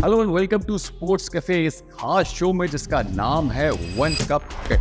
Hello and welcome to sports cafe, इस खास show में जिसका नाम है one cup cricket.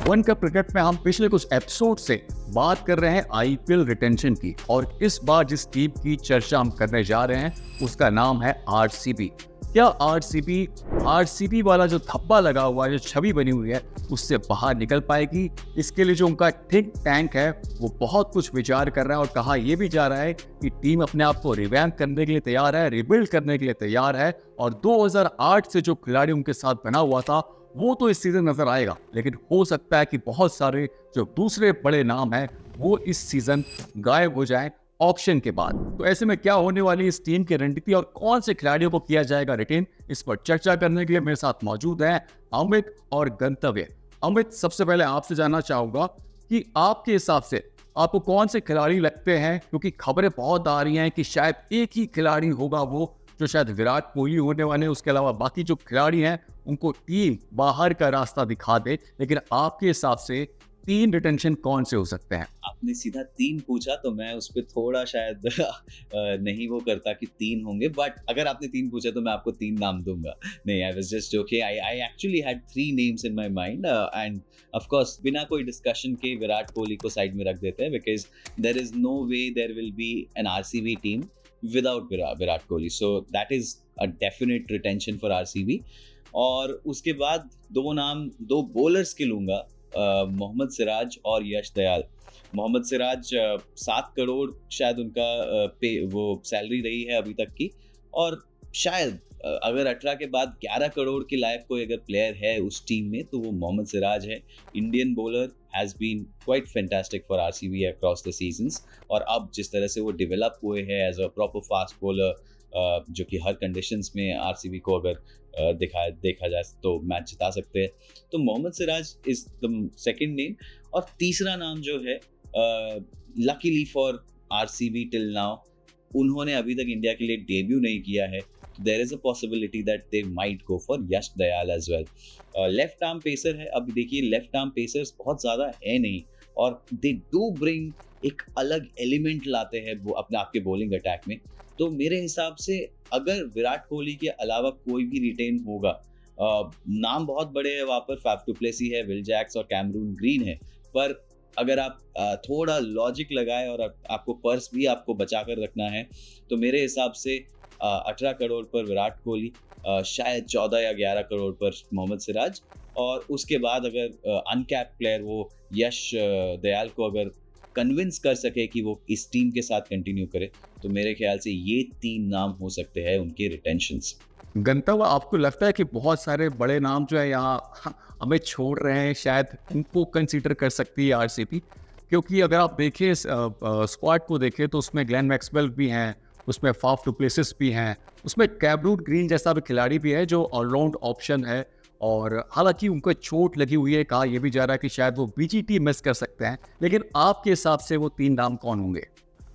One cup cricket में हम पिछले कुछ एपिसोड से बात कर रहे हैं आईपीएल रिटेंशन की, और इस बार जिस टीम की चर्चा हम करने जा रहे हैं उसका नाम है आरसीबी। क्या आरसीबी वाला जो धब्बा लगा हुआ है, जो छवि बनी हुई है, उससे बाहर निकल पाएगी? इसके लिए जो उनका थिंक टैंक है वो बहुत कुछ विचार कर रहा है, और कहा यह भी जा रहा है कि टीम अपने आप को रिवैम्प करने के लिए तैयार है, रिबिल्ड करने के लिए तैयार है। और 2008 से जो खिलाड़ी उनके साथ बना हुआ था वो तो इस सीजन नजर आएगा, लेकिन हो सकता है कि बहुत सारे जो दूसरे बड़े नाम हैं वो इस सीजन गायब हो जाएं ऑक्शन के बाद। तो ऐसे में क्या होने वाली इस टीम की रणनीति और कौन से खिलाड़ियों को किया जाएगा रिटेन, इस पर चर्चा करने के लिए मेरे साथ मौजूद हैं अमित और गंतव्य। अमित, सबसे पहले आपसे जानना चाहूंगा कि आपके हिसाब से आपको कौन से खिलाड़ी लगते हैं, क्योंकि खबरें बहुत आ रही हैं कि शायद एक ही खिलाड़ी होगा वो जो शायद विराट कोहली होने वाले हैं, उसके अलावा बाकी जो खिलाड़ी हैं उनको टीम बाहर का रास्ता दिखा दे। लेकिन आपके हिसाब से 3 रिटेंशन कौन से हो सकते हैं? आपने सीधा 3 पूछा तो मैं उस पर थोड़ा शायद नहीं वो करता कि 3 होंगे, बट अगर आपने 3 पूछा तो मैं आपको 3 नाम दूंगा। नहीं, I was just joking. I actually had 3 names in my mind, end of course बिना कोई डिस्कशन के विराट कोहली को साइड में रख देते हैं, because there is no way there will be an RCB team without Virat Kohli, so that is a definite retention for RCB. और उसके बाद 2 बॉलर्स के लूंगा, मोहम्मद सिराज और यश दयाल। मोहम्मद सिराज 7 करोड़ शायद उनका वो सैलरी रही है अभी तक की, और शायद अगर 18 के बाद 11 करोड़ के लायक कोई अगर प्लेयर है उस टीम में तो वो मोहम्मद सिराज है। Indian bowler has been quite fantastic for RCB across the seasons, और अब जिस तरह से वो डेवलप हुए हैं as a proper fast bowler, जो कि हर कंडीशंस में आरसीबी को अगर देखा जाए तो मैच जिता सकते हैं। तो Mohammed Siraj is the second name. और तीसरा नाम जो है, luckily for RCB till now उन्होंने अभी तक इंडिया के लिए डेब्यू नहीं किया है, तो there is a possibility that they might go for Yash Dayal as well. Left arm pacer है। अब देखिए, लेफ्ट आर्म पेसर्स बहुत ज़्यादा है नहीं, और दे डू ब्रिंग एक अलग एलिमेंट लाते हैं वो अपने आपके बॉलिंग अटैक में। तो मेरे हिसाब से अगर विराट कोहली के अलावा कोई भी रिटेन होगा, नाम बहुत बड़े हैं वहाँ पर, फैफ डु प्लेसी है, विल जैक्स और कैमरून ग्रीन है, पर अगर आप थोड़ा लॉजिक लगाए और आपको पर्स भी आपको बचा कर रखना है, तो मेरे हिसाब से 18 करोड़ पर विराट कोहली, शायद 14 या 11 करोड़ पर मोहम्मद सिराज, और उसके बाद अगर अनकैप्ड प्लेयर वो यश दयाल को अगर कन्विंस कर सके कि वो इस टीम के साथ कंटिन्यू करे, तो मेरे ख्याल से ये 3 नाम हो सकते हैं उनके रिटेंशंस। गंतव्य, आपको लगता है कि बहुत सारे बड़े नाम जो है यहाँ हमें छोड़ रहे हैं, शायद उनको कंसीडर कर सकती है आरसीबी? क्योंकि अगर आप देखें स्क्वाड को देखें तो उसमें ग्लेन मैक्सवेल भी हैं, उसमें फाफ डु प्लेसिस भी हैं, उसमें कैमरून ग्रीन जैसा भी खिलाड़ी भी है जो ऑलराउंड ऑप्शन है। और हालांकि उनको चोट लगी हुई है, कहा यह भी जा रहा है कि शायद वो बीजीटी मिस कर सकते हैं, लेकिन आपके हिसाब से वो 3 नाम कौन होंगे?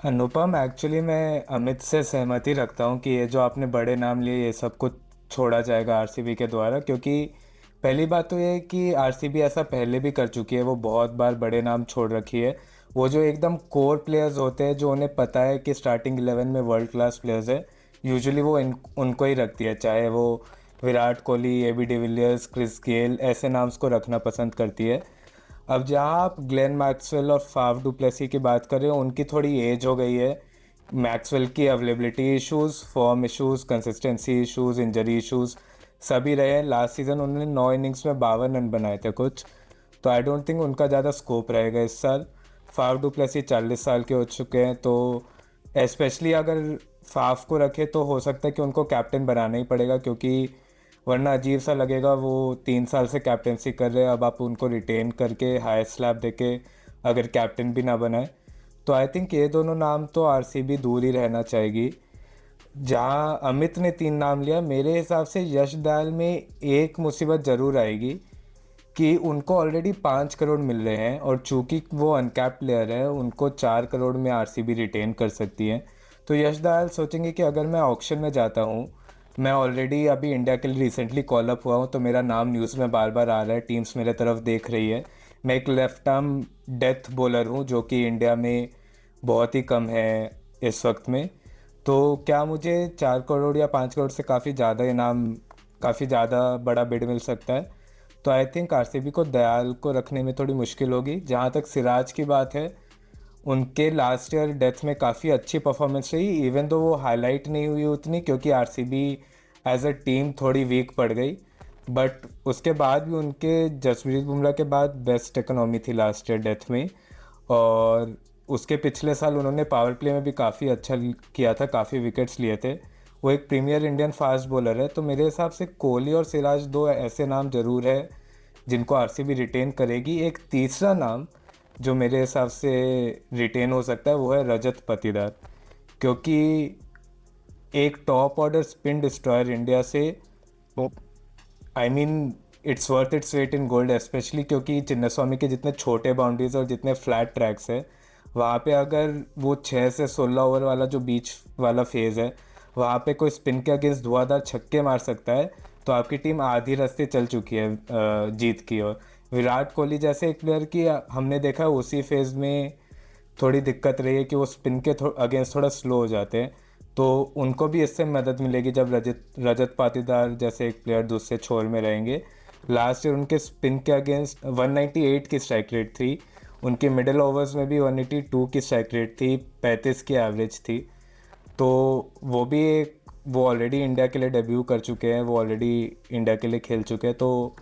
अनुपम, एक्चुअली मैं अमित से सहमति रखता हूँ कि ये जो आपने बड़े नाम लिए ये सब कुछ छोड़ा जाएगा आरसीबी के द्वारा, क्योंकि पहली बात तो ये है कि आरसीबी ऐसा पहले भी कर चुकी है, वो बहुत बार बड़े नाम छोड़ रखी है। वो जो एकदम कोर प्लेयर्स होते हैं, जो उन्हें पता है कि स्टार्टिंग 11 में वर्ल्ड क्लास प्लेयर्स है, यूजुअली वो उनको ही रखती है, चाहे वो Virat Kohli, AB de Villiers, Chris Gayle, ऐसे नाम्स को रखना पसंद करती है। अब जहाँ आप ग्लेन मैक्सवेल और फाफ डु प्लेसी की बात कर रहे हो, उनकी थोड़ी एज हो गई है। मैक्सवेल की availability issues, form issues, consistency issues, injury issues सभी रहे हैं। लास्ट सीज़न उन्होंने 9 इनिंग्स में 52 रन बनाए थे कुछ, तो आई डोंट थिंक उनका ज़्यादा स्कोप रहेगा इस साल। फाफ डु प्लेसी 40 साल के हो चुके हैं, तो स्पेशली अगर फाफ को रखे तो हो सकता है कि उनको कैप्टन बनाना ही पड़ेगा, क्योंकि वरना अजीब सा लगेगा वो 3 साल से कैप्टनसी कर रहे हैं, अब आप उनको रिटेन करके हाई स्लैब देके अगर कैप्टन भी ना बनाए, तो आई थिंक ये दोनों नाम तो आरसीबी दूर ही रहना चाहेगी। जहाँ अमित ने 3 नाम लिया, मेरे हिसाब से यश दयाल में एक मुसीबत ज़रूर आएगी कि उनको ऑलरेडी 5 करोड़ मिल रहे हैं, और चूँकि वो अनकैप्ड प्लेयर है उनको 4 करोड़ में आरसीबी रिटेन कर सकती है। तो यश दयाल सोचेंगे कि अगर मैं ऑक्शन में जाता हूँ, मैं ऑलरेडी अभी इंडिया के लिए रिसेंटली कॉल अप हुआ हूँ, तो मेरा नाम न्यूज़ में बार बार आ रहा है, टीम्स मेरे तरफ देख रही है। मैं एक लेफ्ट आर्म डेथ बॉलर हूँ जो कि इंडिया में बहुत ही कम है इस वक्त में। तो क्या मुझे 4 करोड़ या 5 करोड़ से काफ़ी ज़्यादा बड़ा बिड मिल सकता है? तो आई थिंक आरसीबी को दयाल को रखने में थोड़ी मुश्किल होगी। जहाँ तक सिराज की बात है, उनके लास्ट ईयर डेथ में काफ़ी अच्छी परफॉर्मेंस रही, इवन तो वो हाईलाइट नहीं हुई उतनी क्योंकि आरसीबी एज अ टीम थोड़ी वीक पड़ गई। बट उसके बाद भी उनके जसप्रीत बुमराह के बाद बेस्ट इकोनॉमी थी लास्ट ईयर डेथ में। और उसके पिछले साल उन्होंने पावर प्ले में भी काफ़ी अच्छा किया था, काफ़ी विकेट्स लिए थे। वो एक प्रीमियर इंडियन फास्ट बॉलर है, तो मेरे हिसाब से कोहली और सिराज दो ऐसे नाम ज़रूर है जिनको आरसीबी रिटेन करेगी। एक तीसरा नाम जो मेरे हिसाब से रिटेन हो सकता है वो है रजत पाटीदार, क्योंकि एक top order spin destroyer India से I mean it's worth its weight in gold, specially क्योंकि चिन्नास्वामी के जितने छोटे बाउंड्रीज और जितने फ्लैट ट्रैक्स है वहाँ पे अगर वो 6 से 16 ओवर वाला जो बीच वाला फेज़ है वहाँ पे कोई स्पिन के अगेंस्ट धुआंधार छक्के मार सकता है तो आपकी टीम आधी रास्ते चल चुकी है जीत की ओर। विराट कोहली जैसे एक प्लेयर की हमने देखा उसी फेज़ में थोड़ी दिक्कत रही है कि वो स्पिन के अगेंस्ट थोड़ा स्लो हो जाते हैं, तो उनको भी इससे मदद मिलेगी जब रजत रजत पाटीदार जैसे एक प्लेयर दूसरे छोर में रहेंगे। लास्ट ईयर उनके स्पिन के अगेंस्ट 198 की स्ट्राइक रेट थी, उनके मिडिल ओवर्स में भी 182 की स्ट्राइक रेट थी, 35 की एवरेज थी। तो वो ऑलरेडी इंडिया के लिए डेब्यू कर चुके हैं, वो ऑलरेडी इंडिया के लिए खेल चुके हैं, तो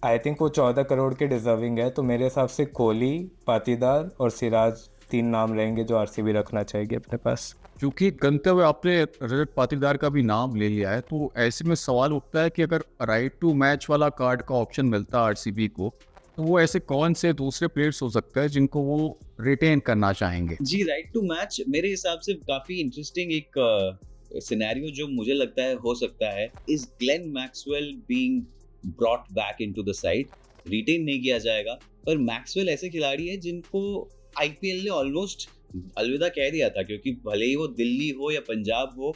आई थिंक वो 14 करोड़ के डिजर्विंग है। तो मेरे हिसाब से कोहली, पाटीदार और सिराज 3 नाम रहेंगे जो आरसीबी रखना चाहेगी अपने पास। क्योंकि गंतव्य आपने रजत पाटीदार का भी नाम ले लिया है, तो ऐसे में सवाल उठता है कि अगर राइट टू मैच वाला कार्ड का ऑप्शन मिलता है आरसीबी को, तो वो ऐसे कौन से दूसरे प्लेयर्स हो सकते हैं जिनको वो रिटेन करना चाहेंगे? जी, राइट टू मैच मेरे हिसाब से काफी इंटरेस्टिंग एक सिनेरियो जो मुझे लगता है हो सकता है is Glenn Maxwell being brought back into the side. Retain नहीं किया जाएगा, पर मैक्सवेल ऐसे खिलाड़ी है जिनको आईपीएल ने ऑलमोस्ट अलविदा कह दिया था, क्योंकि भले ही वो दिल्ली हो या पंजाब हो,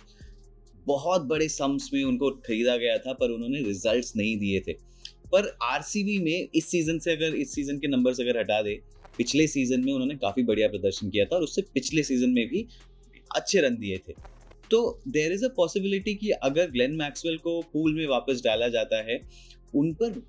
बहुत बड़े सम्स में उनको खरीदा गया था पर उन्होंने रिजल्ट्स नहीं दिए थे। पर आरसीबी में इस सीजन से अगर इस सीजन के नंबर्स अगर हटा दे, पिछले सीजन में उन्होंने काफी बढ़िया प्रदर्शन किया था और उससे पिछले सीजन में भी अच्छे रन दिए थे। तो देयर इज अ पॉसिबिलिटी कि अगर ग्लेन मैक्सवेल को पूल में वापस डाला जाता है, उन पर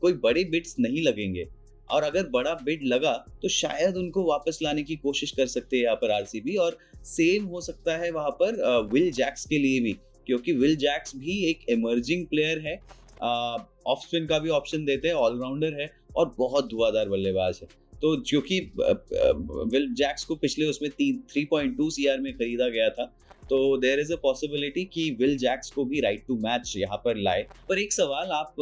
कोई बड़े बिड्स नहीं लगेंगे, और अगर बड़ा बिड लगा तो शायद उनको वापस लाने की कोशिश कर सकते हैं यहाँ पर आरसीबी। और सेम हो सकता है वहां पर विल जैक्स के लिए भी, क्योंकि विल जैक्स भी एक इमर्जिंग प्लेयर है, ऑफ स्पिन का भी ऑप्शन देते हैं, ऑलराउंडर है और बहुत धुआंधार बल्लेबाज है। तो जो कि विल जैक्स को पिछले उसमें 3.2 सीआर में खरीदा गया था, तो देयर इज अ पॉसिबिलिटी कि विल जैक्स को भी राइट टू मैच यहाँ पर लाए। पर एक सवाल आप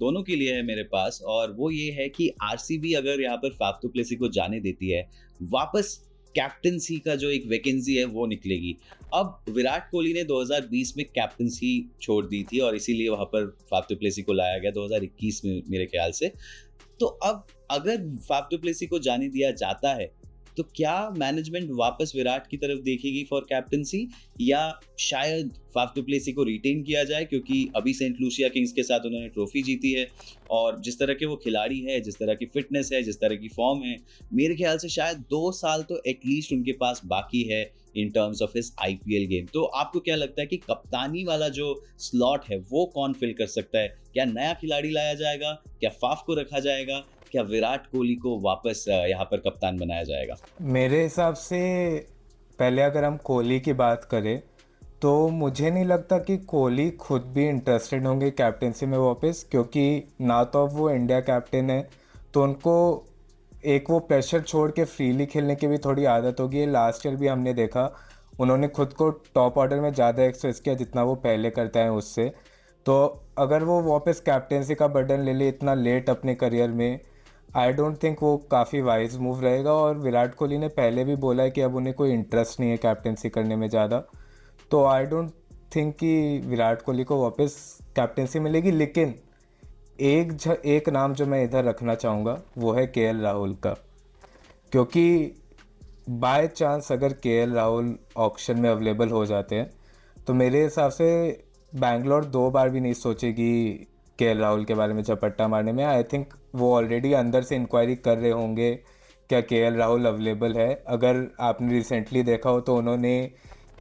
दोनों के लिए है मेरे पास, और वो ये है कि आरसीबी अगर यहाँ पर फाफ डु प्लेसी को जाने देती है, वापस कैप्टनसी का जो एक वैकेंसी है वो निकलेगी। अब विराट कोहली ने 2020 में कैप्टनसी छोड़ दी थी और इसीलिए वहां पर फाफ डु प्लेसी को लाया गया 2021 में मेरे ख्याल से। तो अब अगर फाफ डु प्लेसी को जाने दिया जाता है, तो क्या मैनेजमेंट वापस विराट की तरफ देखेगी फॉर कैप्टनसी, या शायद फाफ डु प्लेसी को रिटेन किया जाए, क्योंकि अभी सेंट लूसिया किंग्स के साथ उन्होंने ट्रॉफी जीती है और जिस तरह के वो खिलाड़ी है, जिस तरह की फिटनेस है, जिस तरह की फॉर्म है, मेरे ख्याल से शायद 2 साल तो एटलीस्ट उनके पास बाकी है in terms of his IPL game. तो आपको क्या लगता है कि कप्तानी वाला जो स्लॉट है वो कौन फिल कर सकता है? क्या नया खिलाड़ी लाया जाएगा, क्या फाफ को रखा जाएगा, क्या विराट कोहली को वापस यहाँ पर कप्तान बनाया जाएगा? मेरे हिसाब से पहले अगर हम कोहली की बात करें तो मुझे नहीं लगता कि कोहली खुद भी इंटरेस्टेड होंगे कैप्टनसी में वापस, क्योंकि ना तो अब वो इंडिया कैप्टन है तो उनको एक वो प्रेशर छोड़ के फ्रीली खेलने की भी थोड़ी आदत होगी। लास्ट ईयर भी हमने देखा उन्होंने खुद को टॉप ऑर्डर में ज़्यादा एक्सप्रेस किया जितना वो पहले करते हैं उससे। तो अगर वो वापस कैप्टनसी का बर्डन ले ले इतना लेट अपने करियर में, आई डोंट थिंक वो काफ़ी वाइज मूव रहेगा। और विराट कोहली ने पहले भी बोला है कि अब उन्हें कोई इंटरेस्ट नहीं है कैप्टनसी करने में ज़्यादा, तो आई डोंट थिंक कि विराट कोहली को वापस कैप्टनसी मिलेगी। लेकिन एक नाम जो मैं इधर रखना चाहूँगा वो है केएल राहुल का, क्योंकि बाय चांस अगर केएल राहुल ऑक्शन में अवेलेबल हो जाते हैं तो मेरे हिसाब से बैंगलोर 2 बार भी नहीं सोचेगी केएल राहुल के बारे में झपट्टा मारने में। आई थिंक वो ऑलरेडी अंदर से इंक्वायरी कर रहे होंगे क्या केएल राहुल अवेलेबल है। अगर आपने रिसेंटली देखा हो तो उन्होंने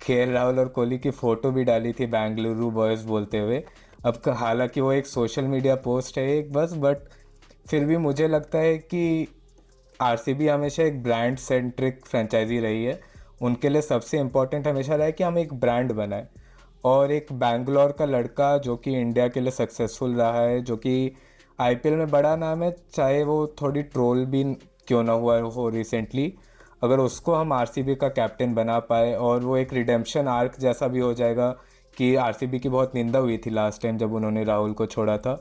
केएल राहुल और कोहली की फ़ोटो भी डाली थी बेंगलुरु बॉयज़ बोलते हुए। अब हालांकि वो एक सोशल मीडिया पोस्ट है एक बस, बट फिर भी मुझे लगता है कि आरसीबी हमेशा एक ब्रांड सेंट्रिक फ्रेंचाइजी रही है। उनके लिए सबसे इम्पोर्टेंट हमेशा रहा है कि हम एक ब्रांड बनाएं, और एक बैंगलोर का लड़का जो कि इंडिया के लिए सक्सेसफुल रहा है, जो कि आईपीएल में बड़ा नाम है, चाहे वो थोड़ी ट्रोल भी क्यों ना हुआ हो रिसेंटली, अगर उसको हम आरसीबी का कैप्टन बना पाए और वो एक रिडेम्पशन आर्क जैसा भी हो जाएगा कि आरसीबी की बहुत निंदा हुई थी लास्ट टाइम जब उन्होंने राहुल को छोड़ा था,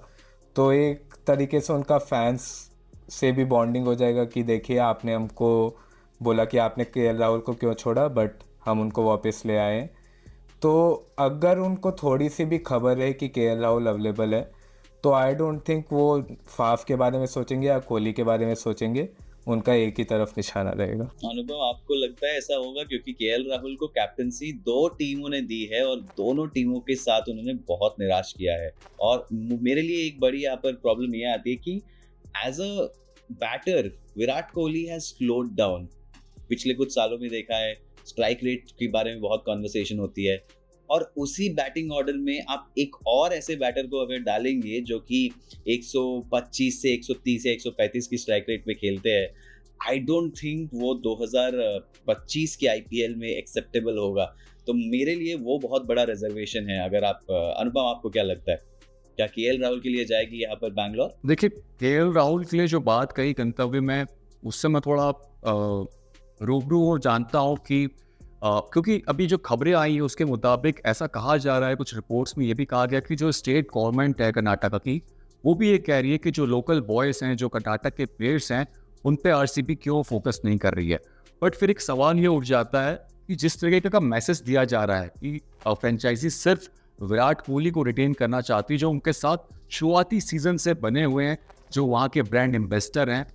तो एक तरीके से उनका फैंस से भी बॉन्डिंग हो जाएगा कि देखिए आपने हमको बोला कि आपने केएल राहुल को क्यों छोड़ा, बट हम उनको वापस ले आए। तो अगर उनको थोड़ी सी भी खबर है कि केएल राहुल अवेलेबल है तो आई डोंट थिंक वो फाफ के बारे में सोचेंगे या कोहली के बारे में सोचेंगे, उनका एक ही तरफ निशाना रहेगा। अनुभव, आपको लगता है ऐसा होगा? क्योंकि केएल राहुल को कैप्टनसी 2 टीमों ने दी है और दोनों टीमों के साथ उन्होंने बहुत निराश किया है। और मेरे लिए एक बड़ी यहाँ पर प्रॉब्लम ये आती है कि as a batter Virat Kohli has slowed down. पिछले कुछ सालों में देखा है, स्ट्राइक रेट के बारे में बहुत कॉन्वर्सेशन होती है, और उसी बैटिंग ऑर्डर में आप एक और ऐसे बैटर को अगर डालेंगे जो कि 125 से 130 या 135 की स्ट्राइक रेट पे खेलते हैं, आई डोंट थिंक वो 2025 के आईपीएल में एक्सेप्टेबल होगा। तो मेरे लिए वो बहुत बड़ा रिजर्वेशन है। अगर आप अनुपम, आपको क्या लगता है, क्या केएल राहुल के लिए जाएगी यहाँ पर बैंगलोर? देखिए, केएल राहुल के लिए जो बात कही गंतव्य में, उससे मैं थोड़ा रूबरू और जानता हूँ कि क्योंकि अभी जो खबरें आई हैं उसके मुताबिक ऐसा कहा जा रहा है, कुछ रिपोर्ट्स में ये भी कहा गया कि जो स्टेट गवर्नमेंट है कर्नाटका की, वो भी ये कह रही है कि जो लोकल बॉयज़ हैं, जो कर्नाटक के प्लेयर्स हैं, उन पे आरसीबी क्यों फोकस नहीं कर रही है। बट फिर एक सवाल ये उठ जाता है कि जिस तरीके का मैसेज दिया जा रहा है कि फ्रेंचाइजी सिर्फ विराट कोहली को रिटेन करना चाहती है, जो उनके साथ शुरुआती सीजन से बने हुए हैं, जो वहाँ के ब्रांड एम्बेसडर हैं,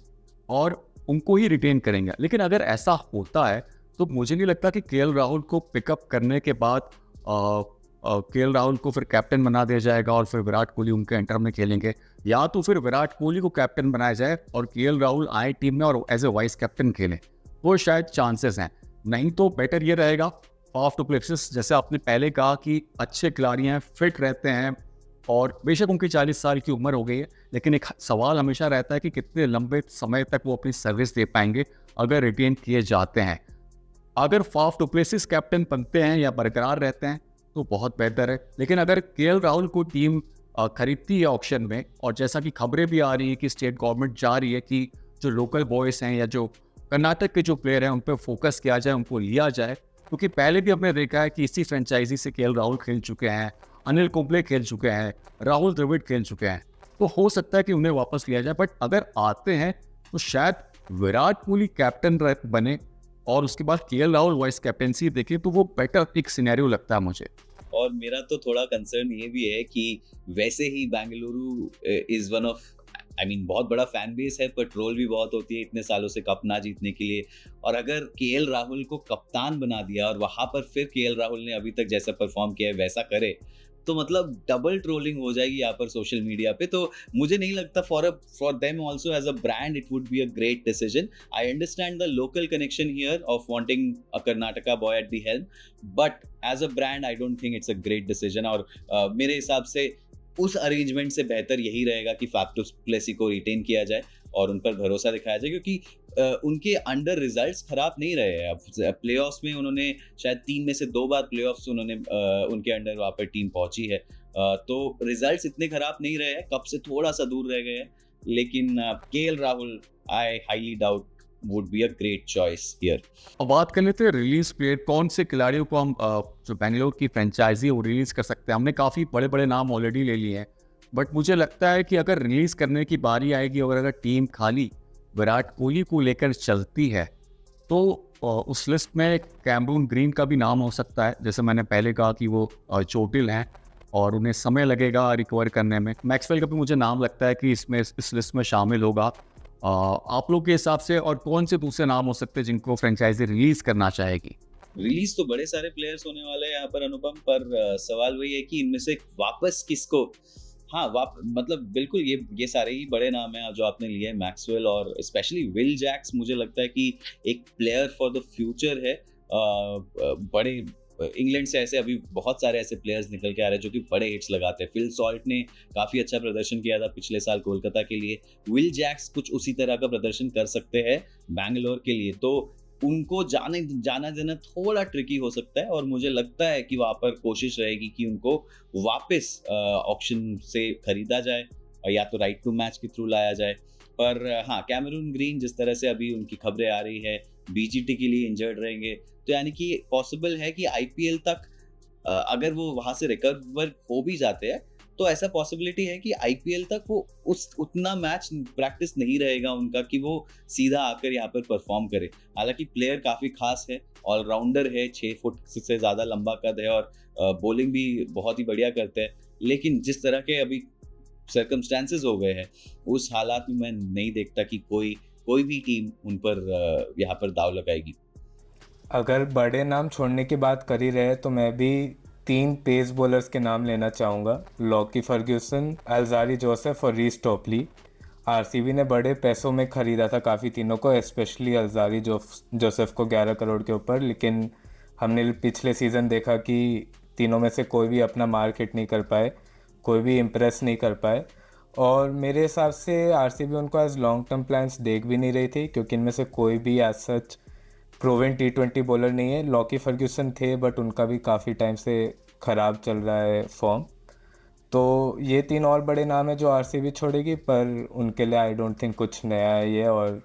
और उनको ही रिटेन करेंगे। लेकिन अगर ऐसा होता है तो मुझे नहीं लगता कि केएल राहुल को पिकअप करने के बाद केएल राहुल को फिर कैप्टन बना दिया जाएगा और फिर विराट कोहली उनके अंडर में खेलेंगे। या तो फिर विराट कोहली को कैप्टन बनाया जाए और केएल राहुल आए टीम में और एज ए वाइस कैप्टन खेलें, वो शायद चांसेस हैं। नहीं तो बेटर ये रहेगा फाफ डु प्लेसिस, जैसे आपने पहले कहा कि अच्छे खिलाड़ी हैं, फिट रहते हैं, और बेशक उनकी 40 साल की उम्र हो गई है, लेकिन एक सवाल हमेशा रहता है कि कितने लंबे समय तक वो अपनी सर्विस दे पाएंगे अगर रिटेन किए जाते हैं। अगर फाफ डु प्लेसिस कैप्टन बनते हैं या बरकरार रहते हैं तो बहुत बेहतर है। लेकिन अगर केएल राहुल को टीम खरीदती है ऑक्शन में, और जैसा कि खबरें भी आ रही है कि स्टेट गवर्नमेंट जा रही है कि जो लोकल बॉयज़ हैं या जो कर्नाटक के जो प्लेयर हैं उन पर फोकस किया जाए, उनको लिया जाए, क्योंकि पहले भी हमने देखा है कि इसी फ्रेंचाइजी से केएल राहुल खेल चुके हैं, अनिल कुंबले खेल चुके हैं, राहुल द्रविड़ खेल चुके हैं, तो हो सकता है कि उन्हें वापस लिया जाए। बट अगर आते हैं तो शायद विराट कोहली कैप्टन बने और उसके बाद केएल राहुल वाइस कैप्टनसी देखे, तो वो बेटर एक सिनेरियो लगता है मुझे। और मेरा तो थोड़ा कंसर्न ये भी है कि वैसे ही Bengaluru is one of, I mean, बहुत बड़ा फैन बेस है, पर ट्रोल भी बहुत होती है इतने सालों से कप ना जीतने के लिए। और अगर केएल राहुल को कप्तान बना दिया और वहां पर फिर केएल राहुल ने अभी तक जैसा परफॉर्म किया है वैसा करे, तो मतलब डबल ट्रोलिंग हो जाएगी यहाँ पर सोशल मीडिया पे। तो मुझे नहीं लगता for them also as a brand it would be a great decision. I understand the local connection here of wanting a Karnataka boy at the helm, but as a brand I don't think it's a great decision. और मेरे हिसाब से उस arrangement से बेहतर यही रहेगा कि फाफ डु प्लेसिस को रिटेन किया जाए और उन पर भरोसा दिखाया जाए, क्योंकि उनके अंडर रिजल्ट्स खराब नहीं रहे हैं। अब प्लेऑफ्स में उन्होंने शायद 3 में से 2 बार प्लेऑफ्स उन्होंने उनके अंडर वहाँ पर टीम पहुंची है, तो रिजल्ट्स इतने खराब नहीं रहे हैं, कप से थोड़ा सा दूर रह गए हैं। लेकिन KL Rahul I highly doubt would be a great choice here. अब बात कर लेते हैं रिलीज प्लेयर, कौन से खिलाड़ियों को हम जो बेंगलोर की फ्रेंचाइजी वो रिलीज कर सकते हैं। हमने काफ़ी बड़े बड़े नाम ऑलरेडी ले लिए हैं, बट मुझे लगता है कि अगर रिलीज करने की बारी आएगी और अगर टीम खाली विराट कोहली को लेकर चलती है तो उस लिस्ट में कैमरून ग्रीन का भी नाम हो सकता है। जैसे मैंने पहले कहा कि वो चोटिल हैं और उन्हें समय लगेगा रिकवर करने में। मैक्सवेल का भी मुझे नाम लगता है कि इसमें इस लिस्ट में शामिल होगा। आप लोग के हिसाब से और कौन से दूसरे नाम हो सकते हैं जिनको फ्रेंचाइजी रिलीज करना चाहेगी? रिलीज तो बड़े सारे प्लेयर्स होने वाले हैं यहाँ पर अनुपम, पर सवाल वही है कि इनमें से वापस किसको हाँ, मतलब बिल्कुल ये सारे ही बड़े नाम हैं जो आपने लिए हैं, मैक्सवेल और स्पेशली विल जैक्स मुझे लगता है कि एक प्लेयर फॉर द फ्यूचर है। बड़े इंग्लैंड से ऐसे अभी बहुत सारे ऐसे प्लेयर्स निकल के आ रहे हैं जो कि बड़े हिट्स लगाते हैं। फिल सॉल्ट ने काफ़ी अच्छा प्रदर्शन किया था पिछले साल कोलकाता के लिए। विल जैक्स कुछ उसी तरह का प्रदर्शन कर सकते हैं बैंगलोर के लिए। तो उनको जाना देना थोड़ा ट्रिकी हो सकता है और मुझे लगता है कि वहाँ पर कोशिश रहेगी कि उनको वापस ऑक्शन से खरीदा जाए या तो राइट टू मैच के थ्रू लाया जाए। पर हाँ, कैमरून ग्रीन जिस तरह से अभी उनकी खबरें आ रही है, बीजीटी के लिए इंजर्ड रहेंगे, तो यानी कि पॉसिबल है कि आईपीएल तक अगर वो वहाँ से रिकवर हो भी जाते हैं तो ऐसा पॉसिबिलिटी है कि आईपीएल तक वो उतना मैच प्रैक्टिस नहीं रहेगा उनका कि वो सीधा आकर यहाँ पर परफॉर्म करे। हालांकि प्लेयर काफ़ी खास है, ऑलराउंडर है, 6 फुट से ज़्यादा लंबा कद है और बॉलिंग भी बहुत ही बढ़िया करते हैं। लेकिन जिस तरह के अभी सर्कमस्टेंसेस हो गए हैं, उस हालात में मैं नहीं देखता कि कोई भी टीम उन पर यहाँ पर दाव लगाएगी। अगर बड़े नाम छोड़ने की बात कर ही रहे तो मैं भी 3 पेस बॉलर्स के नाम लेना चाहूँगा, लॉकी फर्ग्यूसन, अल्जारी जोसेफ और रीस टॉपली। आरसीबी ने बड़े पैसों में ख़रीदा था काफ़ी तीनों को, स्पेशली अल्जारी जोसेफ को 11 करोड़ के ऊपर, लेकिन हमने पिछले सीज़न देखा कि तीनों में से कोई भी अपना मार्केट नहीं कर पाए, कोई भी इम्प्रेस नहीं कर पाए। और मेरे हिसाब से आरसीबी उनको एज लॉन्ग टर्म प्लान्स देख भी नहीं रही थी, क्योंकि इनमें से कोई भी as such proven T20 bowler नहीं है। लॉकी फर्ग्यूसन थे बट उनका भी काफ़ी टाइम से ख़राब चल रहा है फॉर्म। तो ये 3 और बड़े नाम हैं जो आरसीबी छोड़ेगी, पर उनके लिए आई डोंट थिंक कुछ नया है ये, और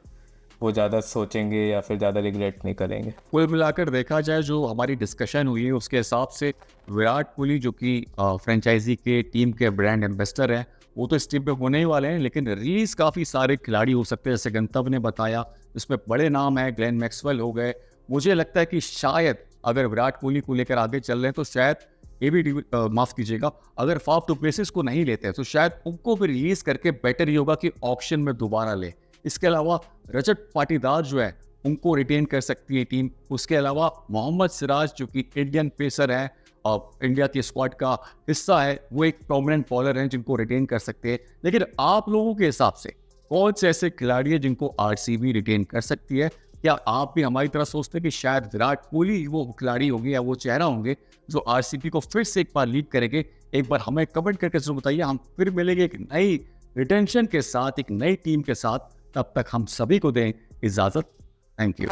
वो ज़्यादा सोचेंगे या फिर ज़्यादा रिग्रेट नहीं करेंगे। कुल मिलाकर देखा जाए जो हमारी डिस्कशन हुई है उसके हिसाब से विराट कोहली जो कि फ्रेंचाइजी के टीम के ब्रांड एम्बेसडर हैं, वो तो इस टीम पे होने ही वाले हैं, लेकिन रिलीज काफ़ी सारे खिलाड़ी हो सकते हैं, जैसे गंतव्य ने बताया। इसमें बड़े नाम हैं, ग्लेन मैक्सवेल हो गए। मुझे लगता है कि शायद अगर विराट कोहली को लेकर आगे चल रहे हैं तो शायद माफ़ कीजिएगा, अगर फाफ टू प्लेसेस को नहीं लेते हैं तो शायद उनको भी रिलीज करके बेटर ही होगा कि ऑक्शन में दोबारा ले। इसके अलावा रजत पाटीदार जो है उनको रिटेन कर सकती है टीम। उसके अलावा मोहम्मद सिराज जो कि इंडियन पेसर है और इंडिया के स्क्वाड का हिस्सा है, वो एक प्रोमिनेंट बॉलर हैं जिनको रिटेन कर सकते हैं। लेकिन आप लोगों के हिसाब से कौन से ऐसे खिलाड़ी हैं जिनको आरसीबी रिटेन कर सकती है? क्या आप भी हमारी तरह सोचते हैं कि शायद विराट कोहली वो खिलाड़ी होंगे या वो चेहरा होंगे जो आरसीबी को फिर से एक बार लीड करेंगे? एक बार हमें कमेंट करके जरूर बताइए। हम फिर मिलेंगे एक नई रिटेंशन के साथ, एक नई टीम के साथ। तब तक हम सभी को दें इजाज़त। Thank you.